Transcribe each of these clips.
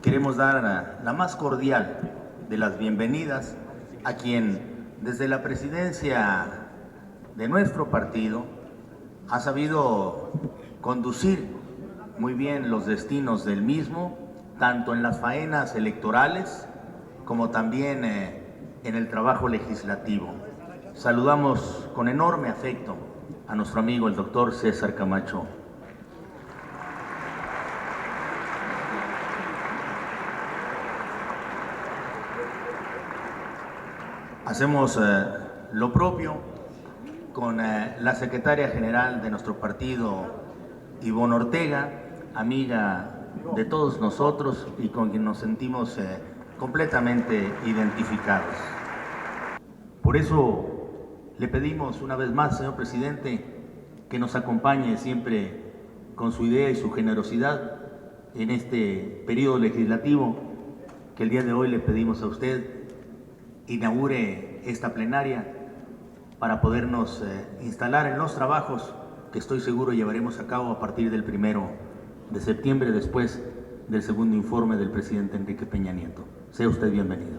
queremos dar la más cordial de las bienvenidas a quien desde la presidencia de nuestro partido ha sabido conducir muy bien los destinos del mismo, tanto en las faenas electorales como también en el trabajo legislativo. Saludamos con enorme afecto a nuestro amigo el doctor César Camacho. Hacemos lo propio con la secretaria general de nuestro partido, Ivonne Ortega, amiga de todos nosotros y con quien nos sentimos completamente identificados. Por eso le pedimos una vez más, señor presidente, que nos acompañe siempre con su idea y su generosidad en este periodo legislativo que el día de hoy le pedimos a usted inaugure esta plenaria para podernos instalar en los trabajos que estoy seguro llevaremos a cabo a partir del 1 de septiembre, después del segundo informe del presidente Enrique Peña Nieto. Sea usted bienvenido.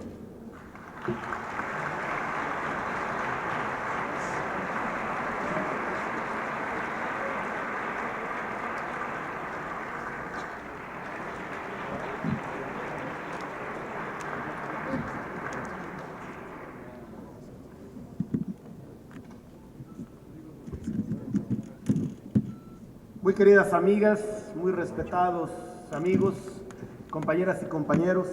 Muy queridas amigas, muy respetados amigos, compañeras y compañeros,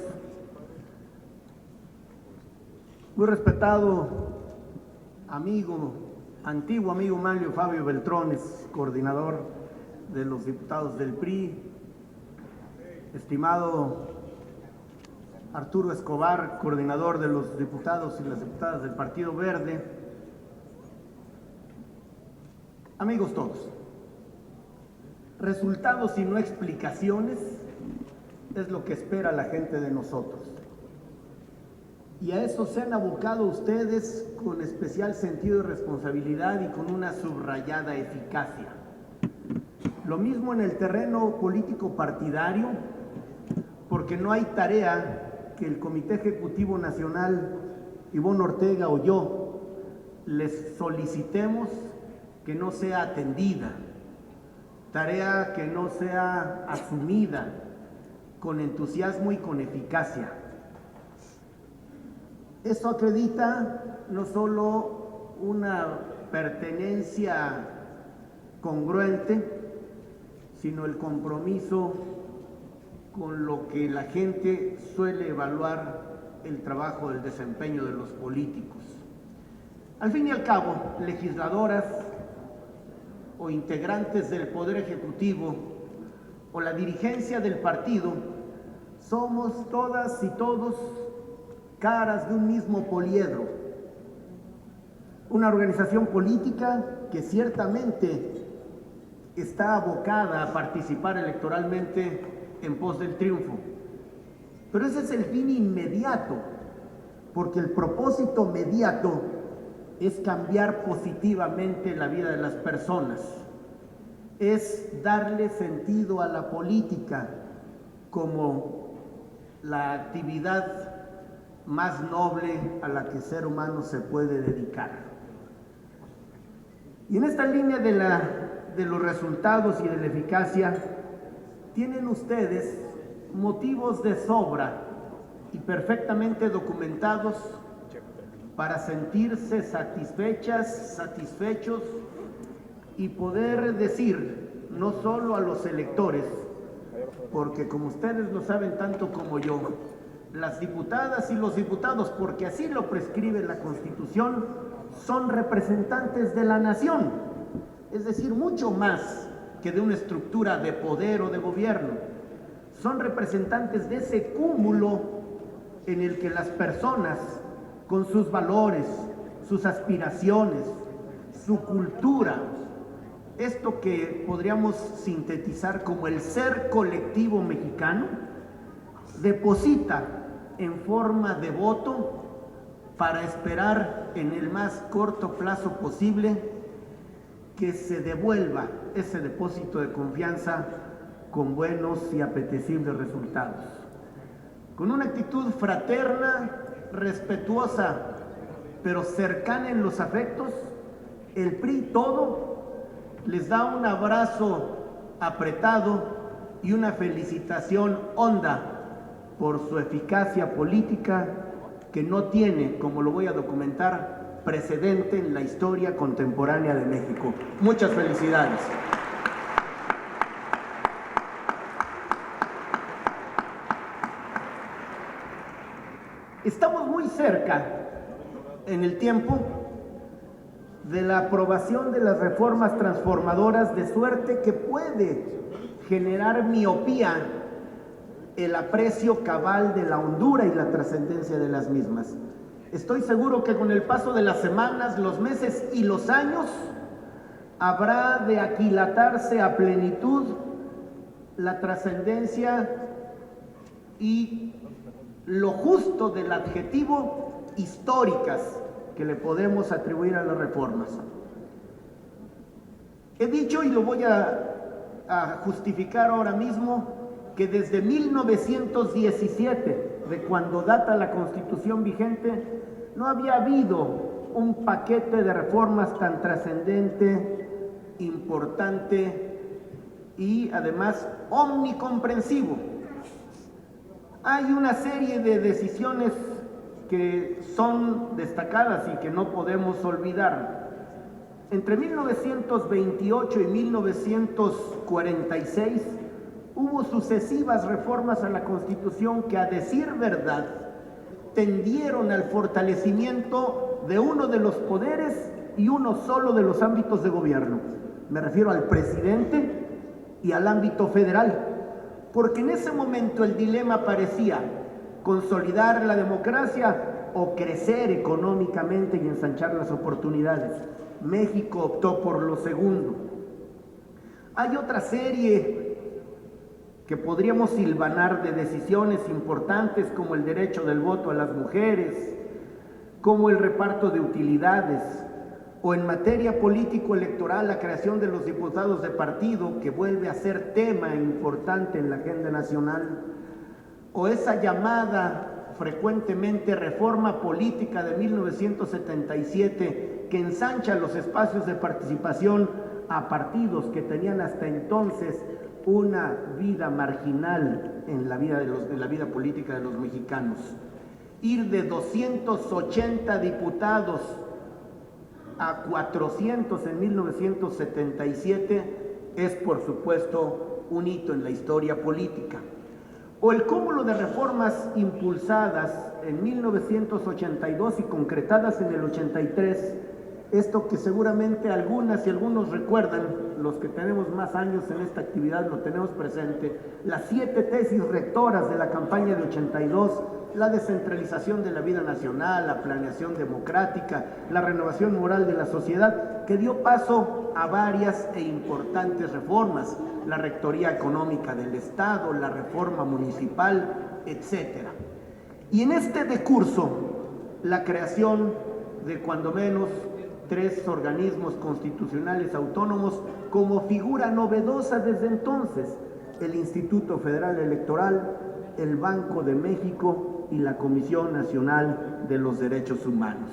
muy respetado amigo, antiguo amigo Manlio Fabio Beltrones, coordinador de los diputados del PRI, estimado Arturo Escobar, coordinador de los diputados y las diputadas del Partido Verde, amigos todos. Resultados y no explicaciones es lo que espera la gente de nosotros. Y a eso se han abocado ustedes con especial sentido de responsabilidad y con una subrayada eficacia. Lo mismo en el terreno político partidario, porque no hay tarea que el Comité Ejecutivo Nacional, Ivonne Ortega o yo, les solicitemos que no sea atendida. Tarea que no sea asumida con entusiasmo y con eficacia. Eso acredita no solo una pertenencia congruente, sino el compromiso con lo que la gente suele evaluar el trabajo, el desempeño de los políticos. Al fin y al cabo, legisladoras o integrantes del Poder Ejecutivo o la dirigencia del partido, somos todas y todos caras de un mismo poliedro. Una organización política que ciertamente está abocada a participar electoralmente en pos del triunfo. Pero ese es el fin inmediato, porque el propósito mediato es cambiar positivamente la vida de las personas, es darle sentido a la política como la actividad más noble a la que el ser humano se puede dedicar. Y en esta línea de los resultados y de la eficacia, tienen ustedes motivos de sobra y perfectamente documentados para sentirse satisfechas, satisfechos y poder decir, no solo a los electores, porque como ustedes lo saben tanto como yo, las diputadas y los diputados, porque así lo prescribe la Constitución, son representantes de la nación, es decir, mucho más que de una estructura de poder o de gobierno. Son representantes de ese cúmulo en el que las personas, con sus valores, sus aspiraciones, su cultura, esto que podríamos sintetizar como el ser colectivo mexicano, deposita en forma de voto para esperar en el más corto plazo posible que se devuelva ese depósito de confianza con buenos y apetecibles resultados. con una actitud fraterna, respetuosa, pero cercana en los afectos, el PRI todo les da un abrazo apretado y una felicitación honda por su eficacia política que no tiene, como lo voy a documentar, precedente en la historia contemporánea de México. Muchas felicidades. Estamos muy cerca en el tiempo de la aprobación de las reformas transformadoras, de suerte que puede generar miopía el aprecio cabal de la hondura y la trascendencia de las mismas. Estoy seguro que con el paso de las semanas, los meses y los años habrá de aquilatarse a plenitud la trascendencia y lo justo del adjetivo históricas que le podemos atribuir a las reformas. He dicho y lo voy a justificar ahora mismo que desde 1917, de cuando data la Constitución vigente, no había habido un paquete de reformas tan trascendente, importante y además omnicomprensivo. Hay una serie de decisiones que son destacadas y que no podemos olvidar. Entre 1928 y 1946 hubo sucesivas reformas a la Constitución que, a decir verdad, tendieron al fortalecimiento de uno de los poderes y uno solo de los ámbitos de gobierno. Me refiero al presidente y al ámbito federal, porque en ese momento el dilema parecía consolidar la democracia o crecer económicamente y ensanchar las oportunidades. México optó por lo segundo. Hay otra serie que podríamos hilvanar de decisiones importantes, como el derecho del voto a las mujeres, como el reparto de utilidades, o en materia político-electoral la creación de los diputados de partido, que vuelve a ser tema importante en la agenda nacional, o esa llamada frecuentemente reforma política de 1977, que ensancha los espacios de participación a partidos que tenían hasta entonces una vida marginal en la vida política de los mexicanos. Ir de 280 diputados a 400 en 1977 es, por supuesto, un hito en la historia política. O el cúmulo de reformas impulsadas en 1982 y concretadas en el 83, esto que seguramente algunas y algunos recuerdan, los que tenemos más años en esta actividad lo tenemos presente, las 7 tesis rectoras de la campaña de 82, la descentralización de la vida nacional, la planeación democrática, la renovación moral de la sociedad, que dio paso a varias e importantes reformas, la rectoría económica del Estado, la reforma municipal, etc. Y en este decurso, la creación de cuando menos 3 organismos constitucionales autónomos como figura novedosa desde entonces: el Instituto Federal Electoral, el Banco de México y la Comisión Nacional de los Derechos Humanos.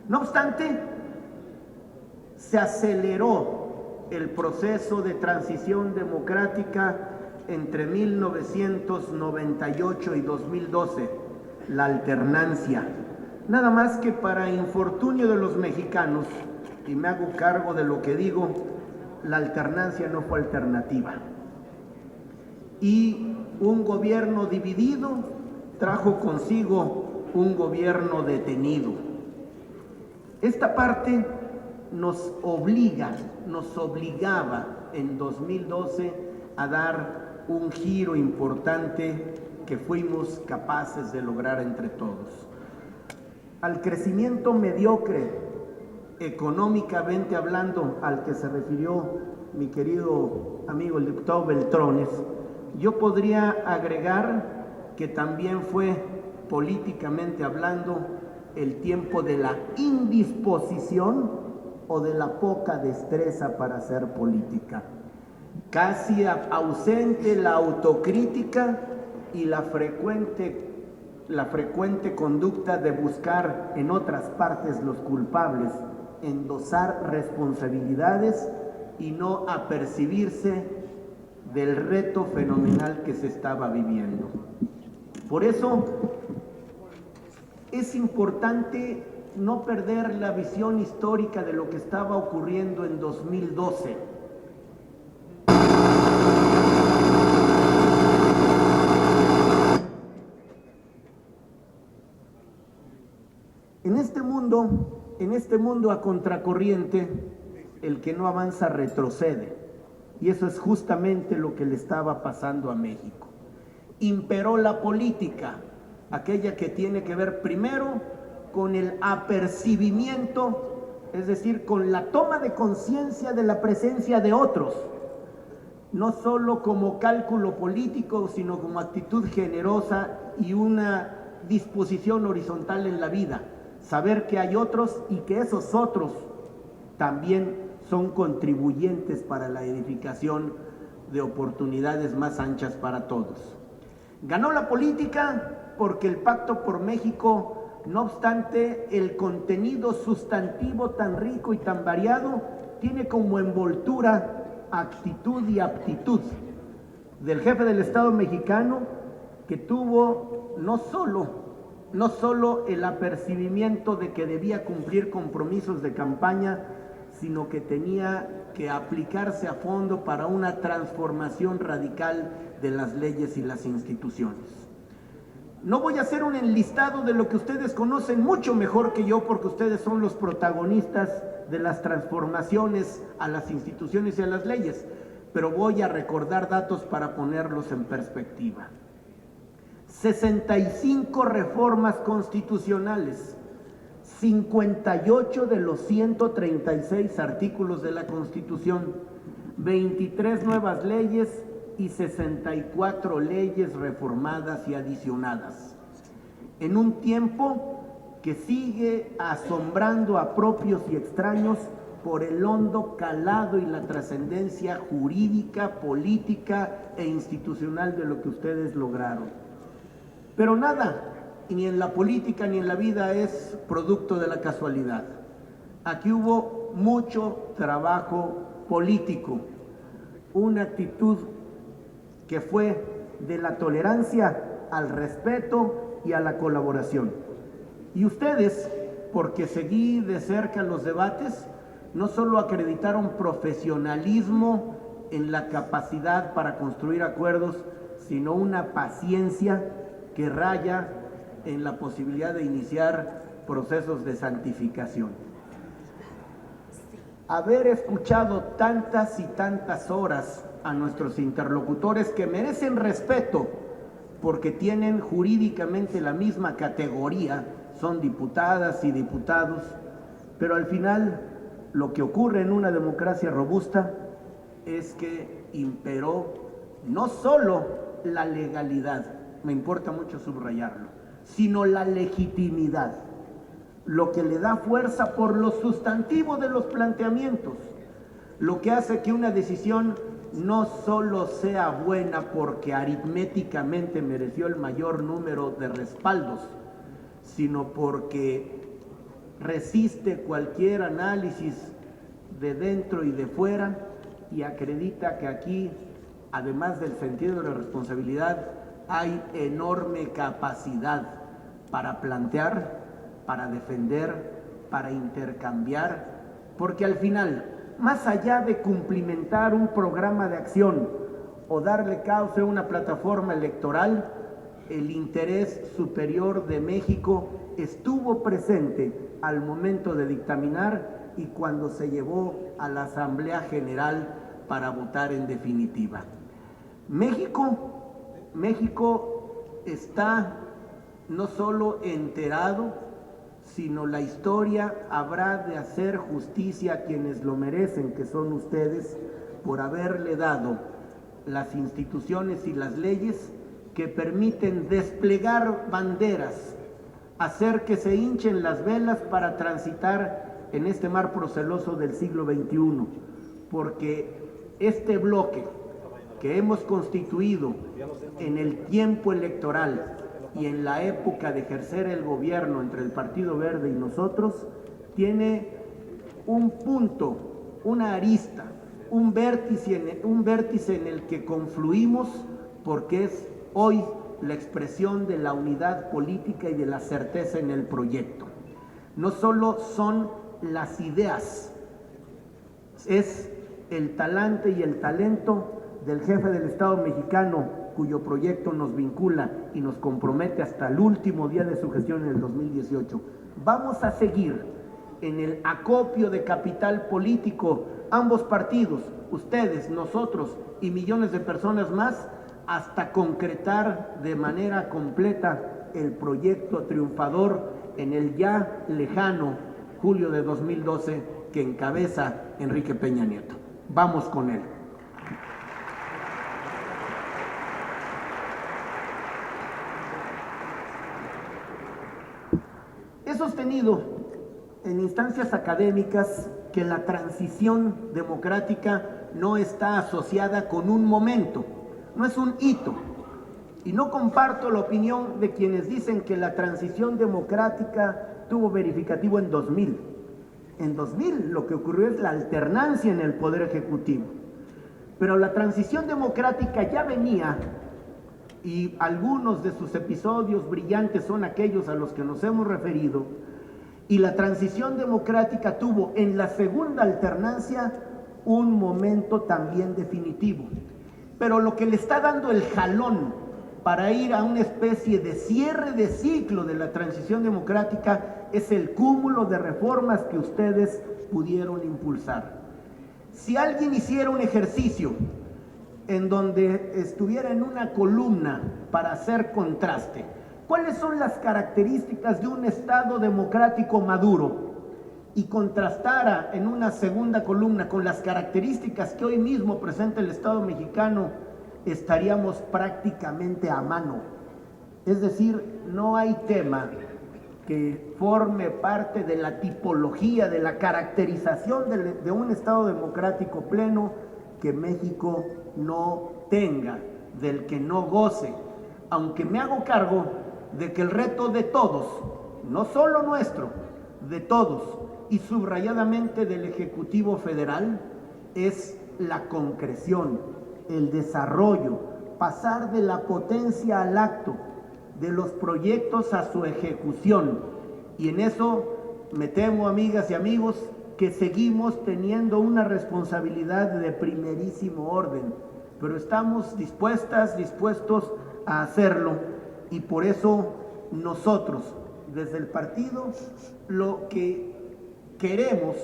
No obstante, se aceleró el proceso de transición democrática entre 1998 y 2012, la alternancia. Nada más que, para infortunio de los mexicanos, y me hago cargo de lo que digo, la alternancia no fue alternativa. Y un gobierno dividido trajo consigo un gobierno detenido. Esta parte nos obligaba en 2012 a dar un giro importante que fuimos capaces de lograr entre todos. Al crecimiento mediocre, económicamente hablando, al que se refirió mi querido amigo el diputado Beltrones, yo podría agregar que también fue, políticamente hablando, el tiempo de la indisposición o de la poca destreza para hacer política. Casi ausente la autocrítica y la frecuente la frecuente conducta de buscar en otras partes los culpables, endosar responsabilidades y no apercibirse del reto fenomenal que se estaba viviendo. Por eso es importante no perder la visión histórica de lo que estaba ocurriendo en 2012. En este mundo a contracorriente, el que no avanza retrocede. Y eso es justamente lo que le estaba pasando a México. Imperó la política, aquella que tiene que ver primero con el apercibimiento, es decir, con la toma de conciencia de la presencia de otros, no solo como cálculo político, sino como actitud generosa y una disposición horizontal en la vida. Saber que hay otros y que esos otros también son contribuyentes para la edificación de oportunidades más anchas para todos. Ganó la política porque el Pacto por México, no obstante el contenido sustantivo tan rico y tan variado, tiene como envoltura actitud y aptitud del jefe del Estado mexicano, que tuvo no solo el apercibimiento de que debía cumplir compromisos de campaña, sino que tenía que aplicarse a fondo para una transformación radical de las leyes y las instituciones. No voy a hacer un enlistado de lo que ustedes conocen mucho mejor que yo, porque ustedes son los protagonistas de las transformaciones a las instituciones y a las leyes, pero voy a recordar datos para ponerlos en perspectiva. 65 reformas constitucionales, 58 de los 136 artículos de la Constitución, 23 nuevas leyes y 64 leyes reformadas y adicionadas. En un tiempo que sigue asombrando a propios y extraños por el hondo calado y la trascendencia jurídica, política e institucional de lo que ustedes lograron. Pero nada, ni en la política ni en la vida es producto de la casualidad. Aquí hubo mucho trabajo político, una actitud que fue de la tolerancia al respeto y a la colaboración. Y ustedes, porque seguí de cerca los debates, no solo acreditaron profesionalismo en la capacidad para construir acuerdos, sino una paciencia que raya en la posibilidad de iniciar procesos de santificación. Haber escuchado tantas y tantas horas a nuestros interlocutores, que merecen respeto porque tienen jurídicamente la misma categoría, son diputadas y diputados, pero al final lo que ocurre en una democracia robusta es que imperó no solo la legalidad, me importa mucho subrayarlo, sino la legitimidad, lo que le da fuerza por lo sustantivo de los planteamientos, lo que hace que una decisión no solo sea buena porque aritméticamente mereció el mayor número de respaldos, sino porque resiste cualquier análisis de dentro y de fuera y acredita que aquí, además del sentido de la responsabilidad, hay enorme capacidad para plantear, para defender, para intercambiar, porque al final, más allá de cumplimentar un programa de acción o darle cauce a una plataforma electoral, el interés superior de México estuvo presente al momento de dictaminar y cuando se llevó a la Asamblea General para votar en definitiva. México está no solo enterado, sino la historia habrá de hacer justicia a quienes lo merecen, que son ustedes, por haberle dado las instituciones y las leyes que permiten desplegar banderas, hacer que se hinchen las velas para transitar en este mar proceloso del siglo XXI, porque este bloque que hemos constituido en el tiempo electoral y en la época de ejercer el gobierno entre el Partido Verde y nosotros, tiene un punto, una arista, un vértice en el que confluimos, porque es hoy la expresión de la unidad política y de la certeza en el proyecto. No solo son las ideas, es el talante y el talento del jefe del Estado mexicano, cuyo proyecto nos vincula y nos compromete hasta el último día de su gestión en el 2018. Vamos a seguir en el acopio de capital político, ambos partidos, ustedes, nosotros y millones de personas más, hasta concretar de manera completa el proyecto triunfador en el ya lejano julio de 2012 que encabeza Enrique Peña Nieto. Vamos con él. He sostenido en instancias académicas que la transición democrática no está asociada con un momento, no es un hito. Y no comparto la opinión de quienes dicen que la transición democrática tuvo verificativo en 2000. En 2000 lo que ocurrió es la alternancia en el Poder Ejecutivo. Pero la transición democrática ya venía, y algunos de sus episodios brillantes son aquellos a los que nos hemos referido, y la transición democrática tuvo en la segunda alternancia un momento también definitivo. Pero lo que le está dando el jalón para ir a una especie de cierre de ciclo de la transición democrática es el cúmulo de reformas que ustedes pudieron impulsar. Si alguien hiciera un ejercicio en donde estuviera en una columna para hacer contraste, ¿cuáles son las características de un Estado democrático maduro? Y contrastara en una segunda columna con las características que hoy mismo presenta el Estado mexicano, estaríamos prácticamente a mano. Es decir, no hay tema que forme parte de la tipología, de la caracterización de un Estado democrático pleno que México no tenga, del que no goce, aunque me hago cargo de que el reto de todos, no solo nuestro, de todos, y subrayadamente del Ejecutivo Federal, es la concreción, el desarrollo, pasar de la potencia al acto, de los proyectos a su ejecución. Y en eso me temo, amigas y amigos, que seguimos teniendo una responsabilidad de primerísimo orden, pero estamos dispuestos a hacerlo, y por eso nosotros, desde el partido, lo que queremos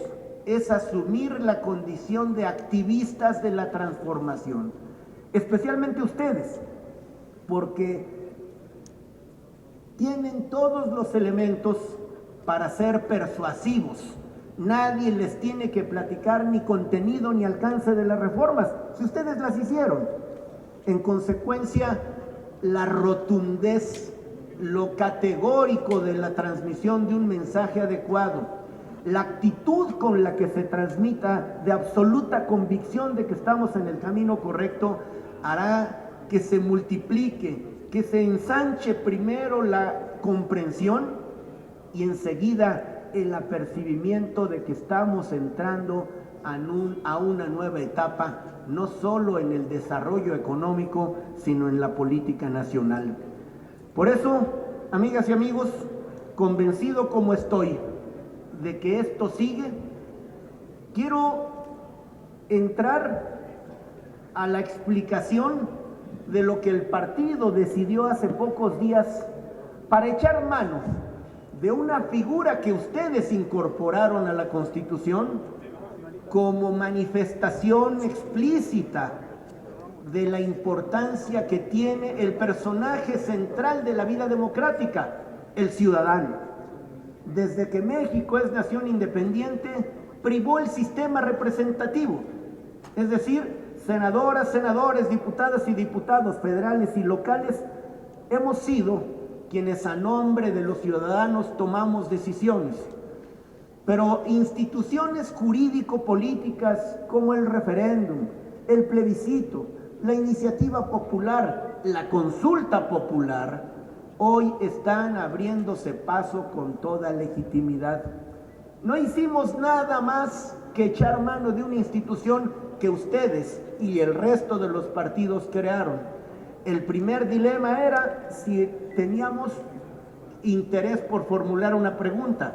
es asumir la condición de activistas de la transformación, especialmente ustedes, porque tienen todos los elementos para ser persuasivos. Nadie les tiene que platicar ni contenido ni alcance de las reformas, si ustedes las hicieron. En consecuencia, la rotundez, lo categórico de la transmisión de un mensaje adecuado, la actitud con la que se transmita de absoluta convicción de que estamos en el camino correcto, hará que se multiplique, que se ensanche primero la comprensión y enseguida el apercibimiento de que estamos entrando a una nueva etapa, no solo en el desarrollo económico, sino en la política nacional. Por eso, amigas y amigos, convencido como estoy de que esto sigue, quiero entrar a la explicación de lo que el partido decidió hace pocos días para echar mano de una figura que ustedes incorporaron a la Constitución como manifestación explícita de la importancia que tiene el personaje central de la vida democrática, el ciudadano. Desde que México es nación independiente, privó el sistema representativo, es decir, senadoras, senadores, diputadas y diputados federales y locales, hemos sido quienes a nombre de los ciudadanos tomamos decisiones. Pero instituciones jurídico-políticas como el referéndum, el plebiscito, la iniciativa popular, la consulta popular, hoy están abriéndose paso con toda legitimidad. No hicimos nada más que echar mano de una institución que ustedes y el resto de los partidos crearon. El primer dilema era si teníamos interés por formular una pregunta,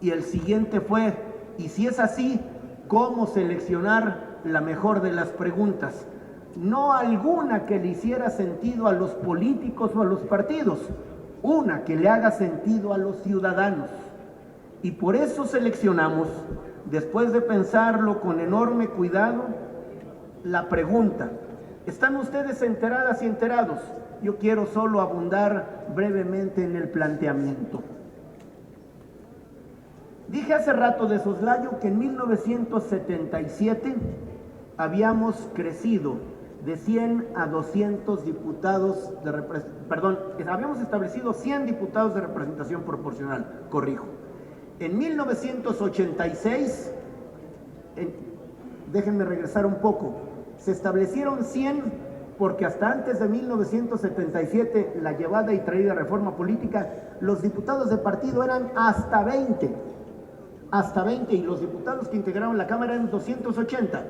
y el siguiente fue, y si es así, ¿cómo seleccionar la mejor de las preguntas? No alguna que le hiciera sentido a los políticos o a los partidos, una que le haga sentido a los ciudadanos. Y por eso seleccionamos, después de pensarlo con enorme cuidado, la pregunta. ¿Están ustedes enteradas y enterados? Yo quiero solo abundar brevemente en el planteamiento. Dije hace rato de soslayo que en 1977 habíamos crecido de 100 a 200 diputados habíamos establecido 100 diputados de representación proporcional, corrijo. En 1986, déjenme regresar un poco, se establecieron 100 porque hasta antes de 1977, la llevada y traída reforma política, los diputados de partido eran hasta 20, y los diputados que integraron la Cámara eran 280.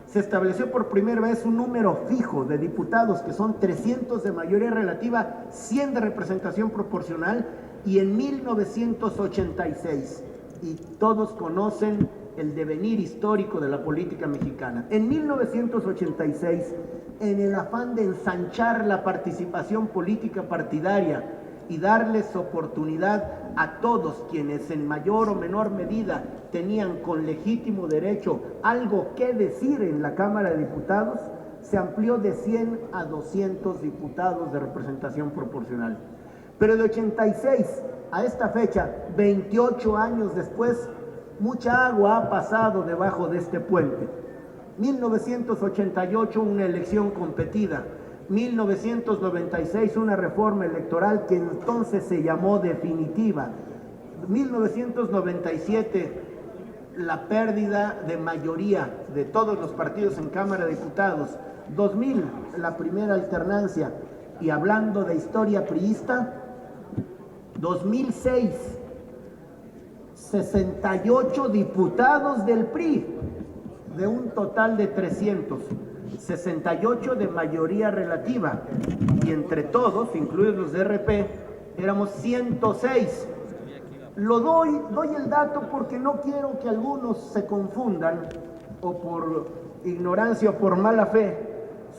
Se estableció por primera vez un número fijo de diputados, que son 300 de mayoría relativa, 100 de representación proporcional, y en 1986, y todos conocen el devenir histórico de la política mexicana. En 1986, en el afán de ensanchar la participación política partidaria y darles oportunidad a todos quienes en mayor o menor medida tenían con legítimo derecho algo que decir en la Cámara de Diputados, se amplió de 100 a 200 diputados de representación proporcional. Pero de 86 a esta fecha, 28 años después, mucha agua ha pasado debajo de este puente. 1988, una elección competida. 1996, una reforma electoral que entonces se llamó definitiva. 1997, la pérdida de mayoría de todos los partidos en Cámara de Diputados. 2000, la primera alternancia. Y hablando de historia priista, 2006, 68 diputados del PRI, de un total de 300, 68 de mayoría relativa, y entre todos, incluidos los de RP, éramos 106. Doy el dato porque no quiero que algunos se confundan, o por ignorancia o por mala fe,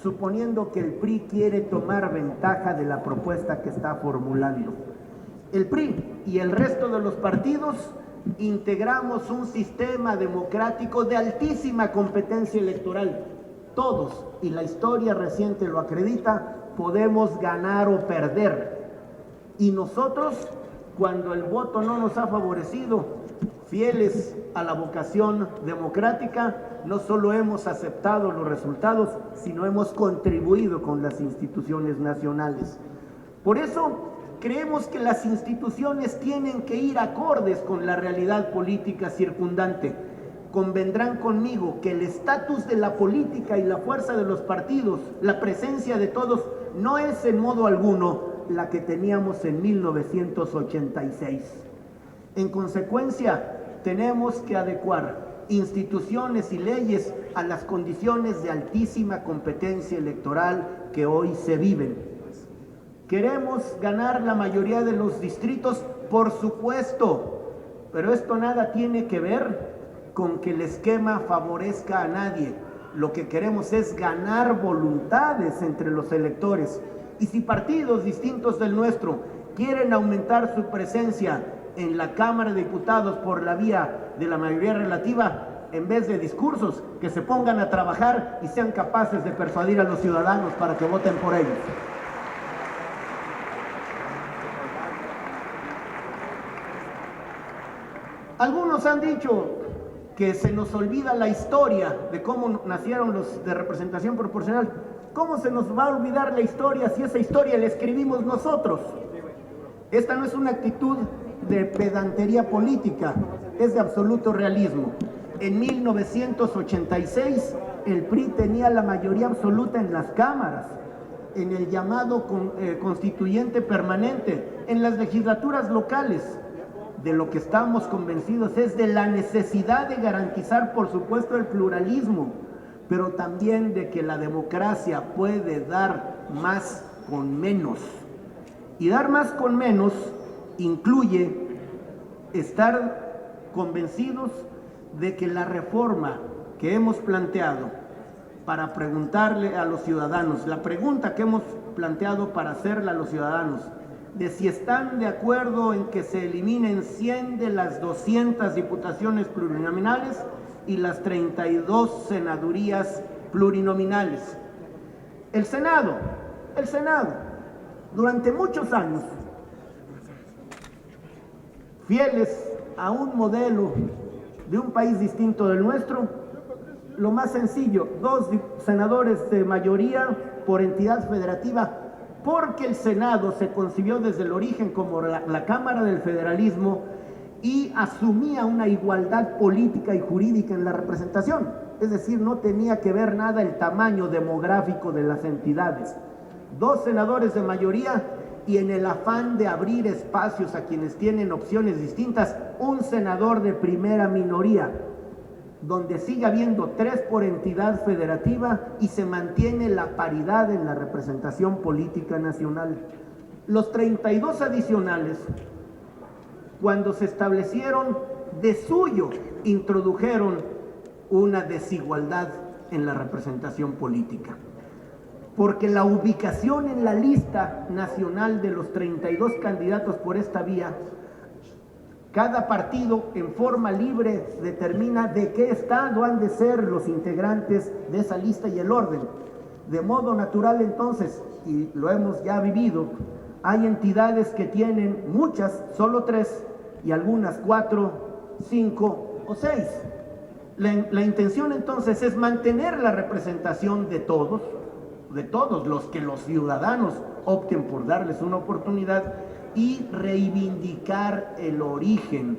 suponiendo que el PRI quiere tomar ventaja de la propuesta que está formulando. El PRI y el resto de los partidos integramos un sistema democrático de altísima competencia electoral. Todos, y la historia reciente lo acredita, podemos ganar o perder. Y nosotros, cuando el voto no nos ha favorecido, fieles a la vocación democrática, no solo hemos aceptado los resultados, sino hemos contribuido con las instituciones nacionales. Por eso, creemos que las instituciones tienen que ir acordes con la realidad política circundante. Convendrán conmigo que el estatus de la política y la fuerza de los partidos, la presencia de todos, no es en modo alguno la que teníamos en 1986. En consecuencia, tenemos que adecuar instituciones y leyes a las condiciones de altísima competencia electoral que hoy se viven. ¿Queremos ganar la mayoría de los distritos? Por supuesto, pero esto nada tiene que ver con que el esquema favorezca a nadie. Lo que queremos es ganar voluntades entre los electores. Y si partidos distintos del nuestro quieren aumentar su presencia en la Cámara de Diputados por la vía de la mayoría relativa, en vez de discursos, que se pongan a trabajar y sean capaces de persuadir a los ciudadanos para que voten por ellos. Algunos han dicho que se nos olvida la historia de cómo nacieron los de representación proporcional. ¿Cómo se nos va a olvidar la historia si esa historia la escribimos nosotros? Esta no es una actitud de pedantería política, es de absoluto realismo. En 1986 el PRI tenía la mayoría absoluta en las cámaras. en el llamado constituyente permanente, en las legislaturas locales. De lo que estamos convencidos es de la necesidad de garantizar, por supuesto, el pluralismo, pero también de que la democracia puede dar más con menos. Y dar más con menos incluye estar convencidos de que la reforma que hemos planteado para preguntarle a los ciudadanos, la pregunta que hemos planteado para hacerla a los ciudadanos, de si están de acuerdo en que se eliminen 100 de las 200 diputaciones plurinominales y las 32 senadurías plurinominales. El Senado, durante muchos años, fieles a un modelo de un país distinto del nuestro, lo más sencillo, 2 senadores de mayoría por entidad federativa, porque el Senado se concibió desde el origen como la Cámara del Federalismo y asumía una igualdad política y jurídica en la representación. Es decir, no tenía que ver nada el tamaño demográfico de las entidades. 2 senadores de mayoría y, en el afán de abrir espacios a quienes tienen opciones distintas, un senador de primera minoría, donde sigue habiendo 3 por entidad federativa y se mantiene la paridad en la representación política nacional. Los 32 adicionales, cuando se establecieron, de suyo introdujeron una desigualdad en la representación política, porque la ubicación en la lista nacional de los 32 candidatos por esta vía, cada partido en forma libre determina de qué estado han de ser los integrantes de esa lista y el orden. De modo natural, entonces, y lo hemos ya vivido, hay entidades que tienen muchas, solo 3, y algunas 4, 5 o 6. La intención entonces es mantener la representación de todos los que los ciudadanos opten por darles una oportunidad, y reivindicar el origen,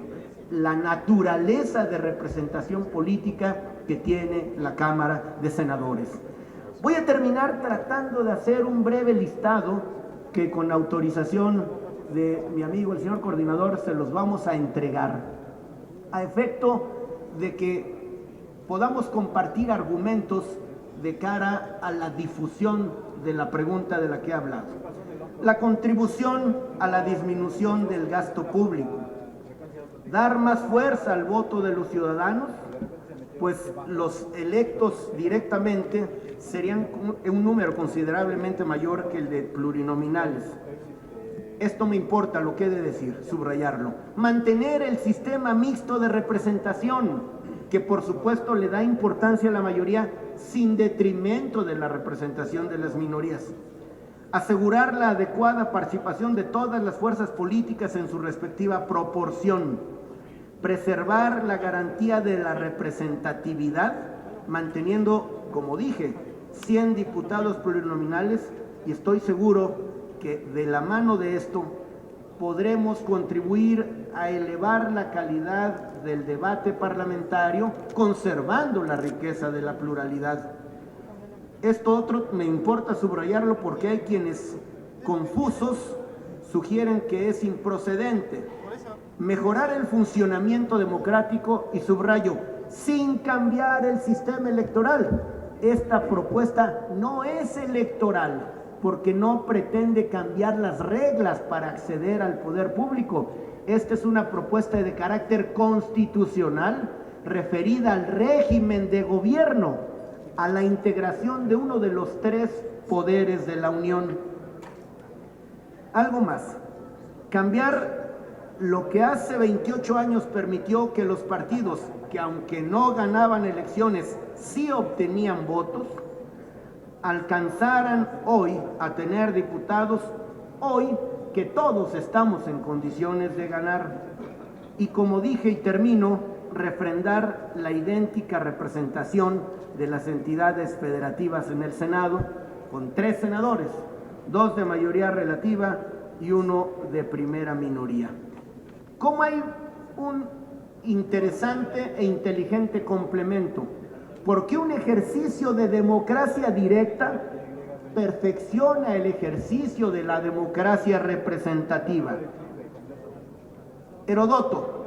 la naturaleza de representación política que tiene la Cámara de Senadores. Voy a terminar tratando de hacer un breve listado que, con autorización de mi amigo el señor coordinador, se los vamos a entregar, a efecto de que podamos compartir argumentos de cara a la difusión de la pregunta de la que he hablado. La contribución a la disminución del gasto público, dar más fuerza al voto de los ciudadanos, pues los electos directamente serían un número considerablemente mayor que el de plurinominales. Esto me importa, lo que he de decir, subrayarlo. Mantener el sistema mixto de representación, que por supuesto le da importancia a la mayoría sin detrimento de la representación de las minorías. Asegurar la adecuada participación de todas las fuerzas políticas en su respectiva proporción. Preservar la garantía de la representatividad, manteniendo, como dije, 100 diputados plurinominales, y estoy seguro que de la mano de esto podremos contribuir a elevar la calidad del debate parlamentario, conservando la riqueza de la pluralidad. Esto otro me importa subrayarlo porque hay quienes, confusos, sugieren que es improcedente. Mejorar el funcionamiento democrático, y subrayo, sin cambiar el sistema electoral. Esta propuesta no es electoral, porque no pretende cambiar las reglas para acceder al poder público. Esta es una propuesta de carácter constitucional referida al régimen de gobierno, a la integración de uno de los 3 poderes de la Unión. Algo más, cambiar lo que hace 28 años permitió que los partidos, que aunque no ganaban elecciones, sí obtenían votos, alcanzaran hoy a tener diputados, hoy que todos estamos en condiciones de ganar. Y como dije y termino, refrendar la idéntica representación de las entidades federativas en el Senado, con 3 senadores, 2 de mayoría relativa y 1 de primera minoría. Como hay un interesante e inteligente complemento, porque un ejercicio de democracia directa perfecciona el ejercicio de la democracia representativa. Heródoto,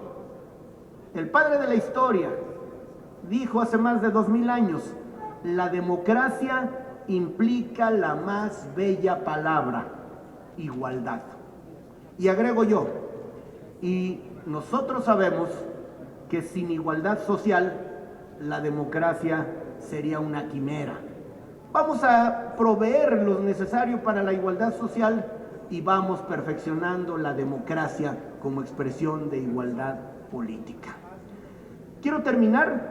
el padre de la historia, dijo hace más de 2000 años, la democracia implica la más bella palabra, igualdad. Y agrego yo, y nosotros sabemos que sin igualdad social, la democracia sería una quimera. Vamos a proveer lo necesario para la igualdad social y vamos perfeccionando la democracia como expresión de igualdad política. Quiero terminar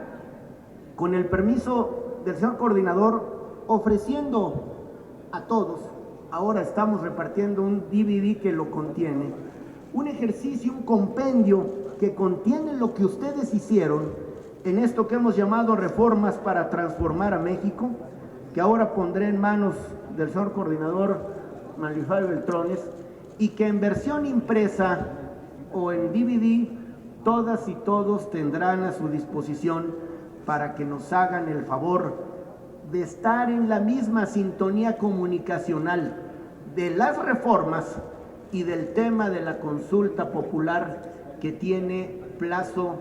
con el permiso del señor coordinador ofreciendo a todos, ahora estamos repartiendo un DVD que lo contiene, un ejercicio, un compendio que contiene lo que ustedes hicieron en esto que hemos llamado reformas para transformar a México, que ahora pondré en manos del señor coordinador Manuel Fabio Beltrones, y que en versión impresa o en DVD todas y todos tendrán a su disposición para que nos hagan el favor de estar en la misma sintonía comunicacional de las reformas y del tema de la consulta popular que tiene plazo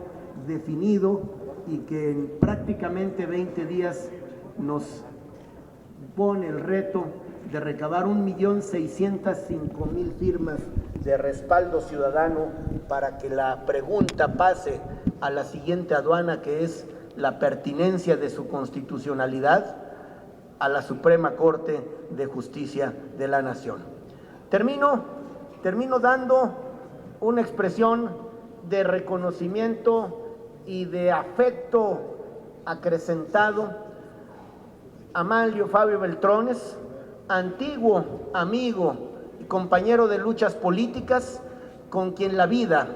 definido y que en prácticamente 20 días nos pone el reto de recabar 1.605.000 firmas de respaldo ciudadano para que la pregunta pase a la siguiente aduana, que es la pertinencia de su constitucionalidad a la Suprema Corte de Justicia de la Nación. Termino dando una expresión de reconocimiento y de afecto acrecentado a Manlio Fabio Beltrones, antiguo amigo y compañero de luchas políticas, con quien la vida,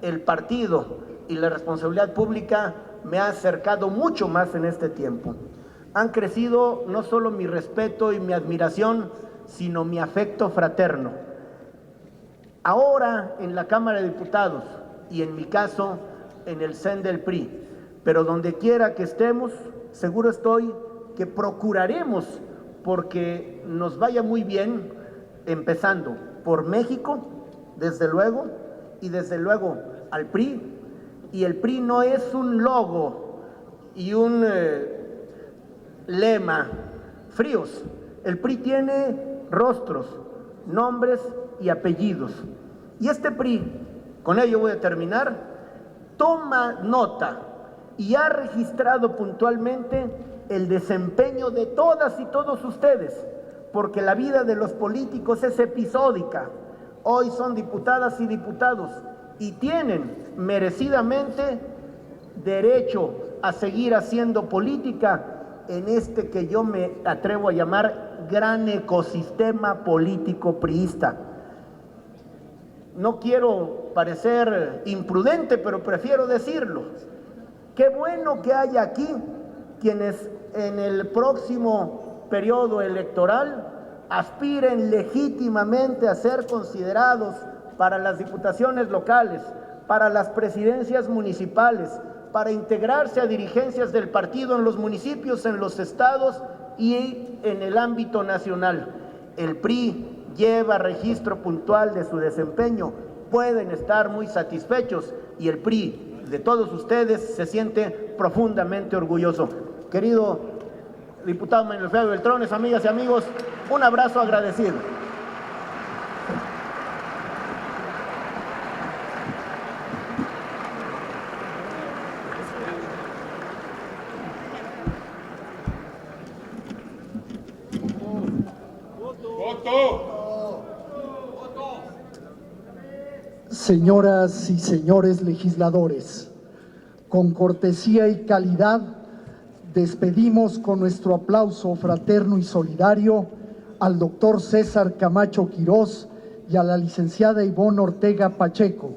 el partido y la responsabilidad pública me ha acercado mucho más en este tiempo. Han crecido no solo mi respeto y mi admiración, sino mi afecto fraterno. Ahora en la Cámara de Diputados y en mi caso en el CEN del PRI, pero donde quiera que estemos, seguro estoy que procuraremos porque nos vaya muy bien, empezando por México, desde luego, y desde luego al PRI. Y el PRI no es un logo y un lema fríos. El PRI tiene rostros, nombres y apellidos. Y este PRI, con ello voy a terminar, toma nota y ha registrado puntualmente el desempeño de todas y todos ustedes, porque la vida de los políticos es episódica. Hoy son diputadas y diputados y tienen merecidamente derecho a seguir haciendo política en este que yo me atrevo a llamar gran ecosistema político priista. No quiero parecer imprudente, pero prefiero decirlo. Qué bueno que haya aquí quienes en el próximo periodo electoral aspiren legítimamente a ser considerados para las diputaciones locales, para las presidencias municipales, para integrarse a dirigencias del partido en los municipios, en los estados y en el ámbito nacional. El PRI lleva registro puntual de su desempeño, pueden estar muy satisfechos y el PRI de todos ustedes se siente profundamente orgulloso. Querido diputado Manuel Fabio Beltrones, amigas y amigos, un abrazo agradecido. Señoras y señores legisladores, con cortesía y calidad despedimos con nuestro aplauso fraterno y solidario al doctor César Camacho Quirós y a la licenciada Ivonne Ortega Pacheco,